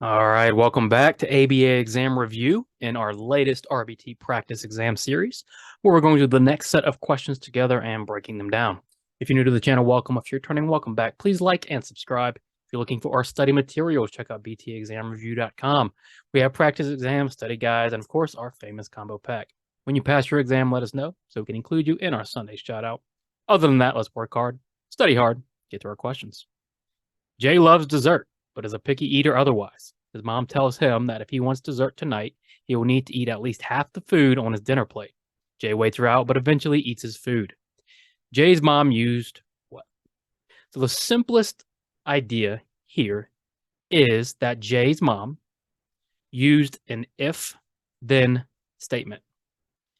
All right, welcome back to ABA Exam Review in our latest RBT practice exam series, where we're going to do the next set of questions together and breaking them down. If you're new to the channel, welcome. If you're returning, welcome back. Please like and subscribe. If you're looking for our study materials, check out btexamreview.com. We have practice exams, study guides, and of course, our famous combo pack. When you pass your exam, let us know so we can include you in our Sunday shout out. Other than that, let's work hard, study hard, get to our questions. Jay loves dessert, but is a picky eater otherwise. His mom tells him that if he wants dessert tonight, he will need to eat at least half the food on his dinner plate. Jay waits her out, but eventually eats his food. Jay's mom used what? So the simplest idea here is that Jay's mom used an if-then statement.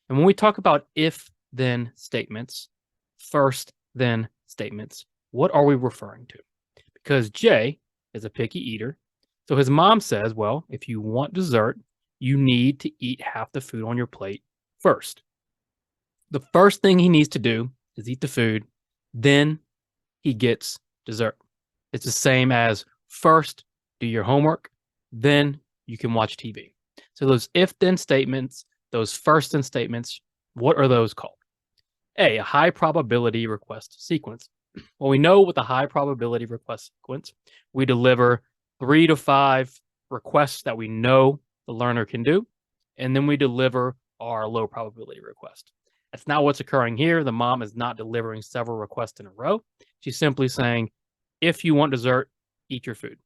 And when we talk about if-then statements, first-then statements, what are we referring to? Because Jay is a picky eater. So his mom says, well, if you want dessert, you need to eat half the food on your plate first. The first thing he needs to do is eat the food, then he gets dessert. It's the same as first do your homework, then you can watch TV. So those if-then statements, those first-then statements, what are those called? A high probability request sequence. Well, we know with a high probability request sequence, we deliver 3 to 5 requests that we know the learner can do, and then we deliver our low probability request. That's not what's occurring here. The mom is not delivering several requests in a row. She's simply saying, if you want dessert, eat your food.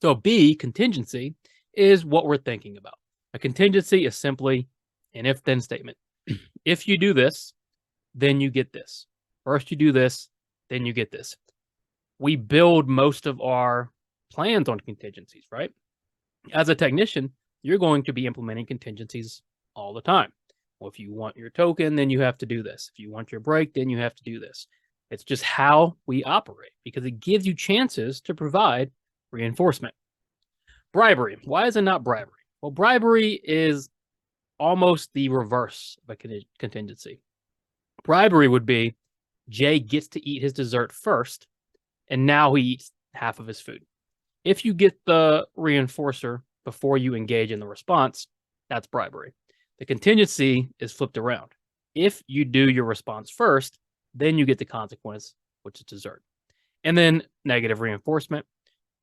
So B, contingency, is what we're thinking about. A contingency is simply an if-then statement. If you do this, then you get this. First you do this, then you get this. We build most of our plans on contingencies, right? As a technician, you're going to be implementing contingencies all the time. Well, if you want your token, then you have to do this. If you want your break, then you have to do this. It's just how we operate because it gives you chances to provide reinforcement. Bribery. Why is it not bribery? Well, bribery is almost the reverse of a contingency. Bribery would be Jay gets to eat his dessert first, and now he eats half of his food. If you get the reinforcer before you engage in the response, that's bribery. The contingency is flipped around. If you do your response first, then you get the consequence, which is dessert. And then negative reinforcement.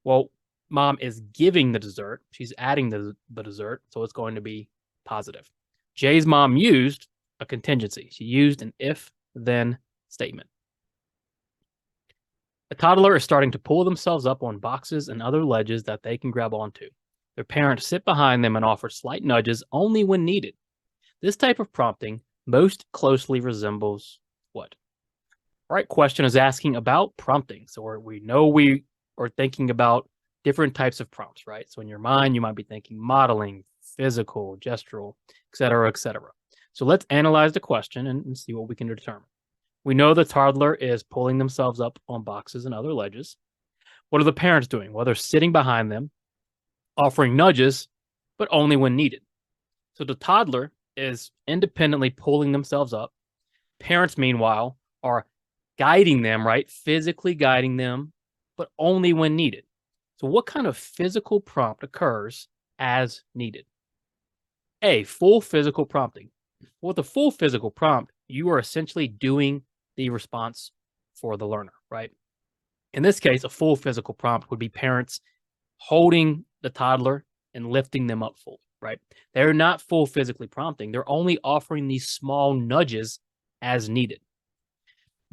Well, mom is giving the dessert. She's adding the dessert, so it's going to be positive. Jay's mom used a contingency. She used an if-then statement. A toddler is starting to pull themselves up on boxes and other ledges that they can grab onto. Their parents sit behind them and offer slight nudges only when needed. This type of prompting most closely resembles what? Right question is asking about prompting. So we know we are thinking about different types of prompts, right? So in your mind, you might be thinking modeling, physical, gestural, etc., etc. So let's analyze the question and see what we can determine. We know the toddler is pulling themselves up on boxes and other ledges. What are the parents doing? Well, they're sitting behind them, offering nudges, but only when needed. So the toddler is independently pulling themselves up. Parents, meanwhile, are guiding them, right? Physically guiding them, but only when needed. So what kind of physical prompt occurs as needed? A, full physical prompting. With a full physical prompt, you are essentially doing the response for the learner, right? In this case, a full physical prompt would be parents holding the toddler and lifting them up fully, right? They're not full physically prompting. They're only offering these small nudges as needed.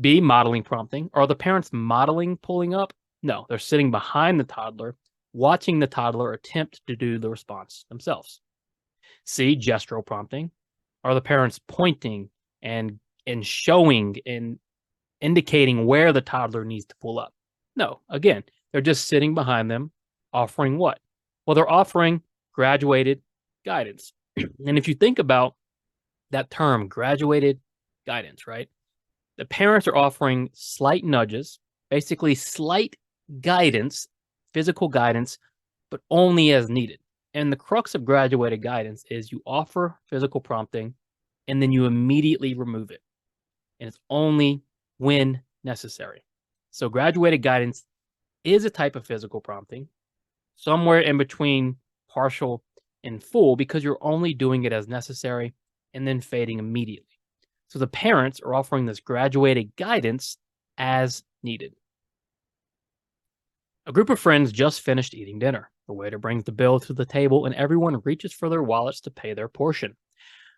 B, modeling prompting. Are the parents modeling pulling up? No, they're sitting behind the toddler, watching the toddler attempt to do the response themselves. C, gestural prompting. Are the parents pointing and showing and indicating where the toddler needs to pull up? No, again, they're just sitting behind them, offering what? Well, they're offering graduated guidance. And if you think about that term, graduated guidance, right? The parents are offering slight nudges, basically slight guidance, physical guidance, but only as needed. And the crux of graduated guidance is you offer physical prompting and then you immediately remove it. And it's only when necessary. So graduated guidance is a type of physical prompting, somewhere in between partial and full, because you're only doing it as necessary and then fading immediately. So the parents are offering this graduated guidance as needed. A group of friends just finished eating dinner. The waiter brings the bill to the table and everyone reaches for their wallets to pay their portion.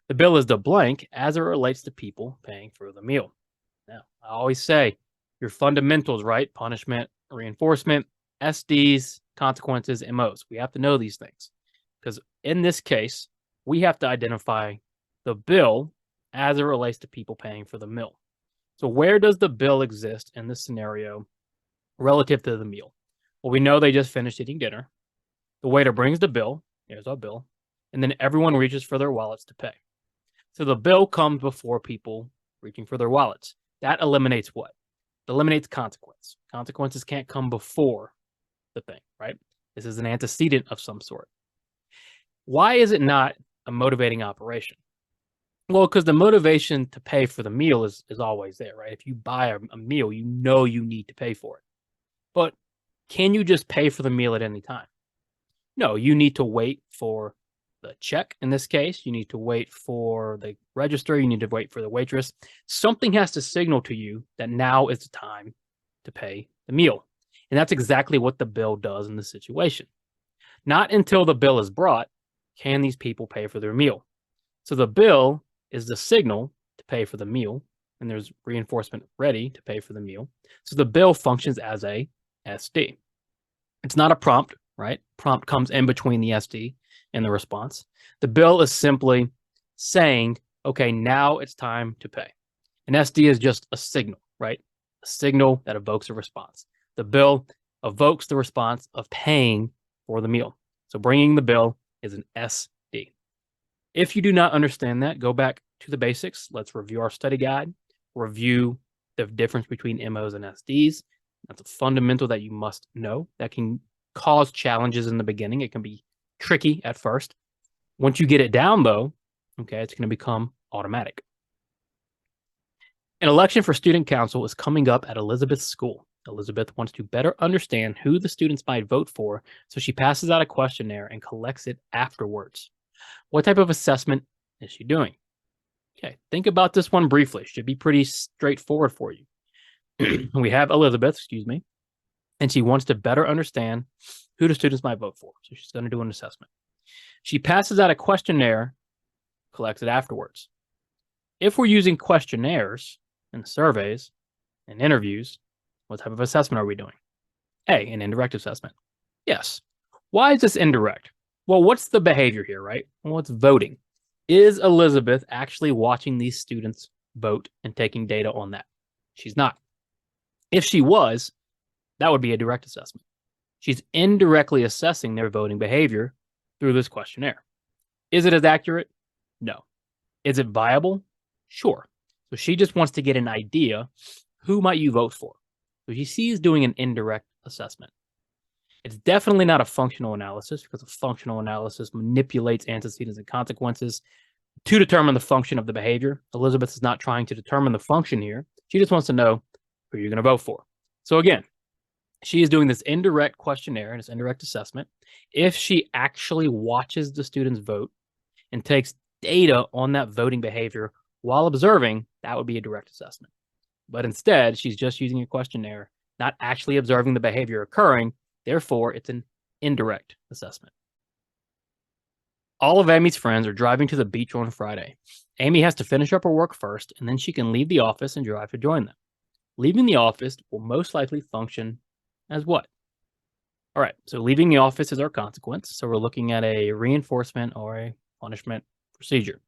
The bill is the blank as it relates to people paying for the meal. Now, I always say your fundamentals, right? Punishment, reinforcement, SDs, consequences, MOs. We have to know these things because in this case, we have to identify the bill as it relates to people paying for the meal. So where does the bill exist in this scenario relative to the meal? Well, we know they just finished eating dinner. The waiter brings the bill. Here's our bill. And then everyone reaches for their wallets to pay. So the bill comes before people reaching for their wallets. That eliminates what? It eliminates consequence. Consequences can't come before the thing, right? This is an antecedent of some sort. Why is it not a motivating operation? Well, because the motivation to pay for the meal is always there, right? If you buy a meal, you know you need to pay for it. But can you just pay for the meal at any time? No, you need to wait for the check in this case. You need to wait for the register. You need to wait for the waitress. Something has to signal to you that now is the time to pay the meal. And that's exactly what the bill does in this situation. Not until the bill is brought can these people pay for their meal. So the bill is the signal to pay for the meal, and there's reinforcement ready to pay for the meal. So the bill functions as a SD. It's not a prompt, right? Prompt comes in between the SD and the response. The bill is simply saying, okay, now it's time to pay. An SD is just a signal, right? A signal that evokes a response. The bill evokes the response of paying for the meal. So bringing the bill is an SD. If you do not understand that, go back to the basics. Let's review our study guide, review the difference between MOs and SDs. That's a fundamental that you must know. That can cause challenges in the beginning. It can be tricky at first. Once you get it down, though, okay, it's going to become automatic. An election for student council is coming up at Elizabeth's school. Elizabeth wants to better understand who the students might vote for, so she passes out a questionnaire and collects it afterwards. What type of assessment is she doing? Okay, think about this one briefly. It should be pretty straightforward for you. We have Elizabeth, and she wants to better understand who the students might vote for. So she's going to do an assessment. She passes out a questionnaire, collects it afterwards. If we're using questionnaires and surveys and interviews, what type of assessment are we doing? A, an indirect assessment. Yes. Why is this indirect? Well, what's the behavior here, right? Well, it's voting. Is Elizabeth actually watching these students vote and taking data on that? She's not. If she was, that would be a direct assessment. She's indirectly assessing their voting behavior through this questionnaire. Is it as accurate? No. Is it viable? Sure. So she just wants to get an idea, who might you vote for? So she's doing an indirect assessment. It's definitely not a functional analysis because a functional analysis manipulates antecedents and consequences to determine the function of the behavior. Elizabeth is not trying to determine the function here. She just wants to know who you're going to vote for. So again, she is doing this indirect questionnaire and this indirect assessment. If she actually watches the students vote and takes data on that voting behavior while observing, that would be a direct assessment. But instead, she's just using a questionnaire, not actually observing the behavior occurring. Therefore, it's an indirect assessment. All of Amy's friends are driving to the beach on Friday. Amy has to finish up her work first, and then she can leave the office and drive to join them. Leaving the office will most likely function as what? All right, so leaving the office is our consequence. So we're looking at a reinforcement or a punishment procedure.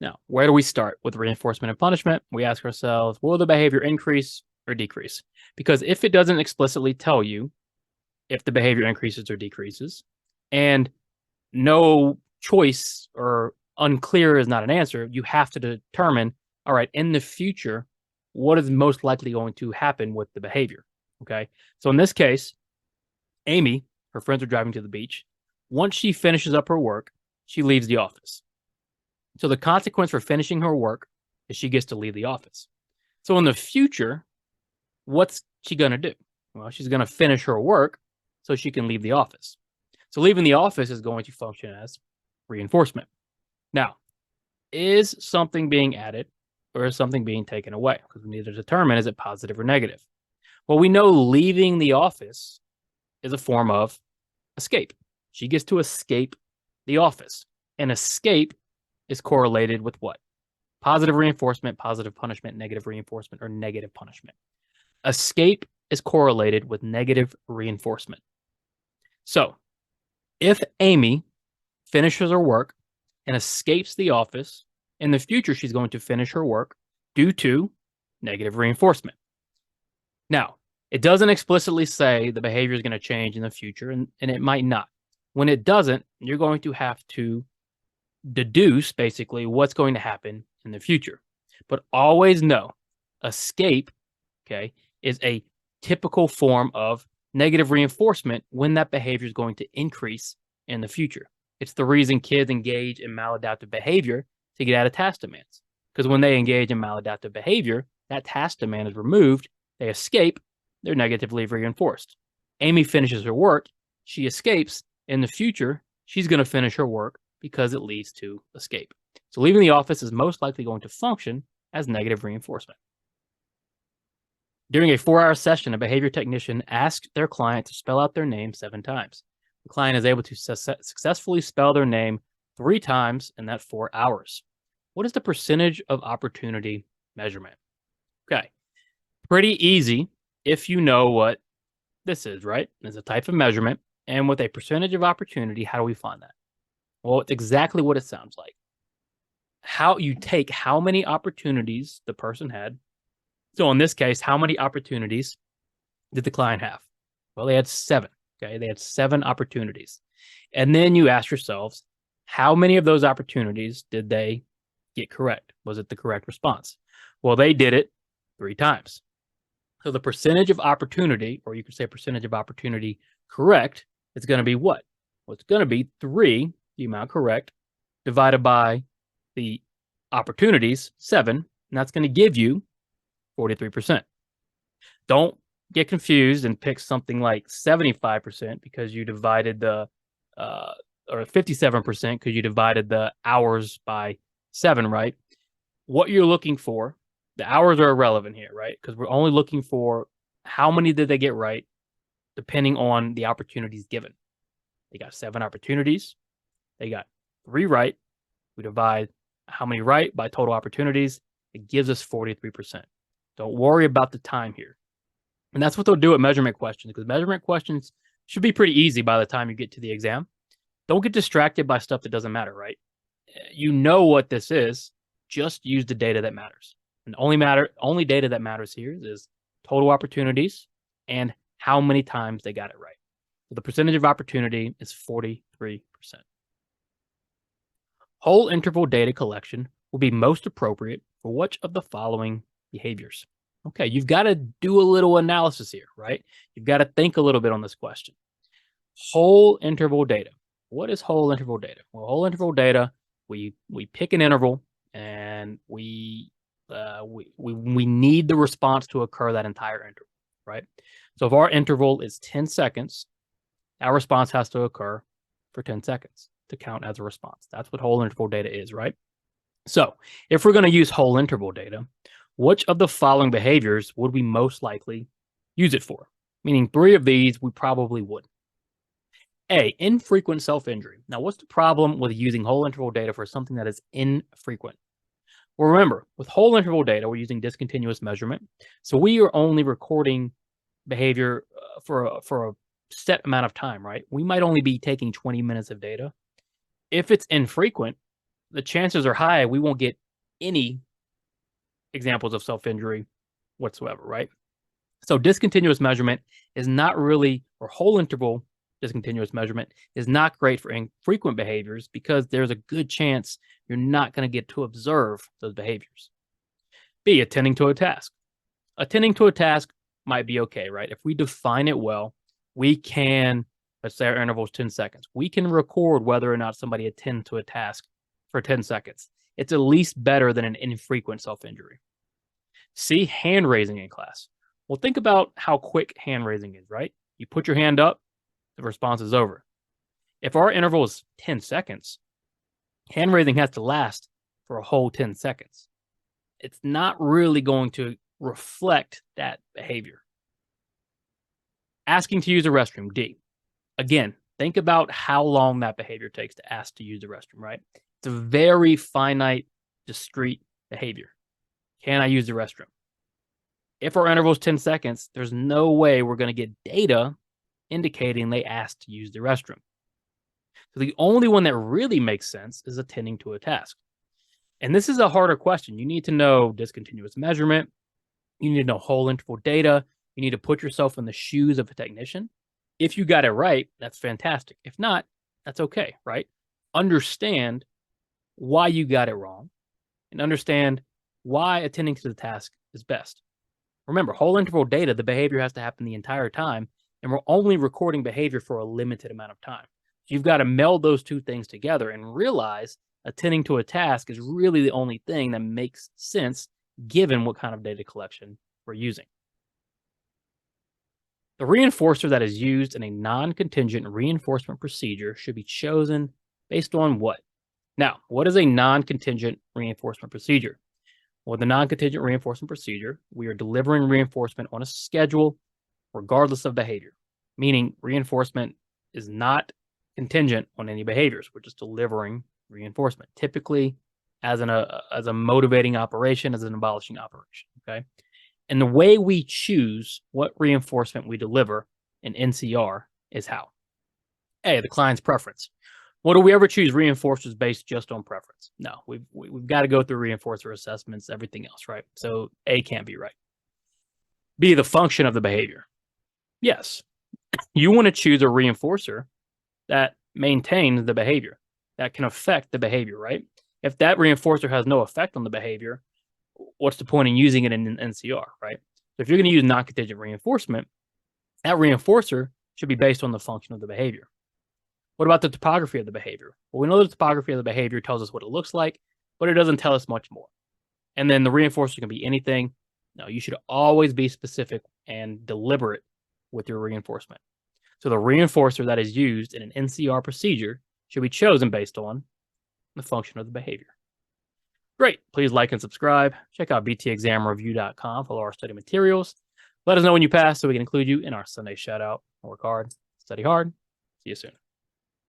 Now, where do we start with reinforcement and punishment? We ask ourselves, will the behavior increase or decrease? Because if it doesn't explicitly tell you if the behavior increases or decreases, and no choice or unclear is not an answer, you have to determine, all right, in the future, what is most likely going to happen with the behavior, okay? So in this case, Amy, her friends are driving to the beach. Once she finishes up her work, she leaves the office. So the consequence for finishing her work is she gets to leave the office. So in the future, what's she going to do? Well, she's going to finish her work so she can leave the office. So leaving the office is going to function as reinforcement. Now, is something being added or is something being taken away? Because we need to determine, is it positive or negative? Well, we know leaving the office is a form of escape. She gets to escape the office. And escape is correlated with what? Positive reinforcement, positive punishment, negative reinforcement, or negative punishment. Escape is correlated with negative reinforcement. So if Amy finishes her work and escapes the office, in the future, she's going to finish her work due to negative reinforcement. Now, it doesn't explicitly say the behavior is going to change in the future, and it might not. When it doesn't, you're going to have to deduce basically what's going to happen in the future. But always know escape, okay, is a typical form of negative reinforcement when that behavior is going to increase in the future. It's the reason kids engage in maladaptive behavior to get out of task demands. Because when they engage in maladaptive behavior, that task demand is removed, they escape, they're negatively reinforced. Amy finishes her work, she escapes. In the future, she's going to finish her work because it leads to escape. So leaving the office is most likely going to function as negative reinforcement. During a 4-hour session, a behavior technician asked their client to spell out their name 7 times. The client is able to successfully spell their name 3 times in that 4 hours. What is the percentage of opportunity measurement? Okay, pretty easy if you know what this is, right? It's a type of measurement. And with a percentage of opportunity, how do we find that? Well, it's exactly what it sounds like. How you take how many opportunities the person had. So in this case, how many opportunities did the client have? Well, they had 7. Okay, they had 7 opportunities. And then you ask yourselves, how many of those opportunities did they get correct? Was it the correct response? Well, they did it 3 times. So the percentage of opportunity, or you could say percentage of opportunity correct, is going to be what? Well, it's going to be 3, the amount correct, divided by the opportunities, 7, and that's going to give you 43%. Don't get confused and pick something like 75% because you divided the, or 57% because you divided the hours by 7, right? What you're looking for, the hours are irrelevant here, right? Because we're only looking for how many did they get right depending on the opportunities given. They got 7 opportunities. They got 3 right. We divide how many right by total opportunities. It gives us 43%. Don't worry about the time here. And that's what they'll do at measurement questions, because measurement questions should be pretty easy by the time you get to the exam. Don't get distracted by stuff that doesn't matter, right? You know what this is. Just use the data that matters. And only data that matters here is total opportunities and how many times they got it right. So the percentage of opportunity is 43%. Whole interval data collection will be most appropriate for which of the following behaviors? Okay, you've got to do a little analysis here, right? You've got to think a little bit on this question. Whole interval data. What is whole interval data? Well, whole interval data, we pick an interval and we need the response to occur that entire interval, right? So if our interval is 10 seconds, our response has to occur for 10 seconds to count as a response. That's what whole interval data is, right? So if we're going to use whole interval data, which of the following behaviors would we most likely use it for? Meaning 3 of these we probably would. A, infrequent self-injury. Now, what's the problem with using whole interval data for something that is infrequent? Well, remember, with whole interval data, we're using discontinuous measurement. So we are only recording behavior for a set amount of time, right? We might only be taking 20 minutes of data. If it's infrequent, the chances are high we won't get any examples of self-injury whatsoever, right? So discontinuous measurement is not really, or whole interval discontinuous measurement is not great for infrequent behaviors because there's a good chance you're not going to get to observe those behaviors. B, attending to a task. Attending to a task might be okay, right? If we define it well, we can, let's say our interval is 10 seconds. We can record whether or not somebody attends to a task for 10 seconds. It's at least better than an infrequent self-injury. C, hand raising in class. Well, think about how quick hand raising is, right? You put your hand up, the response is over. If our interval is 10 seconds, hand raising has to last for a whole 10 seconds. It's not really going to reflect that behavior. Asking to use the restroom, D. Again, think about how long that behavior takes to ask to use the restroom, right? It's a very finite, discrete behavior. Can I use the restroom? If our interval is 10 seconds, there's no way we're going to get data indicating they asked to use the restroom. So the only one that really makes sense is attending to a task. And this is a harder question. You need to know discontinuous measurement. You need to know whole interval data. You need to put yourself in the shoes of a technician. If you got it right, that's fantastic. If not, that's okay, right? Understand why you got it wrong and understand why attending to the task is best. Remember, whole interval data, the behavior has to happen the entire time, and we're only recording behavior for a limited amount of time. So you've got to meld those two things together and realize attending to a task is really the only thing that makes sense given what kind of data collection we're using. The reinforcer that is used in a non-contingent reinforcement procedure should be chosen based on what? Now, what is a non-contingent reinforcement procedure? Well, the non-contingent reinforcement procedure, we are delivering reinforcement on a schedule regardless of behavior, meaning reinforcement is not contingent on any behaviors. We're just delivering reinforcement, typically as a motivating operation, as an abolishing operation, okay? And the way we choose what reinforcement we deliver in NCR is how? A, the client's preference. Well, do we ever choose reinforcers based just on preference? No, we've got to go through reinforcer assessments, everything else, right? So A can't be right. B, the function of the behavior. Yes, you want to choose a reinforcer that maintains the behavior, that can affect the behavior, right? If that reinforcer has no effect on the behavior, what's the point in using it in an NCR, right? So if you're going to use non-contingent reinforcement, that reinforcer should be based on the function of the behavior. What about the topography of the behavior? Well, we know the topography of the behavior tells us what it looks like, but it doesn't tell us much more. And then the reinforcer can be anything. No, you should always be specific and deliberate with your reinforcement. So the reinforcer that is used in an NCR procedure should be chosen based on the function of the behavior. Great. Please like and subscribe. Check out btexamreview.com for all our study materials. Let us know when you pass so we can include you in our Sunday shout out. Work hard, study hard. See you soon.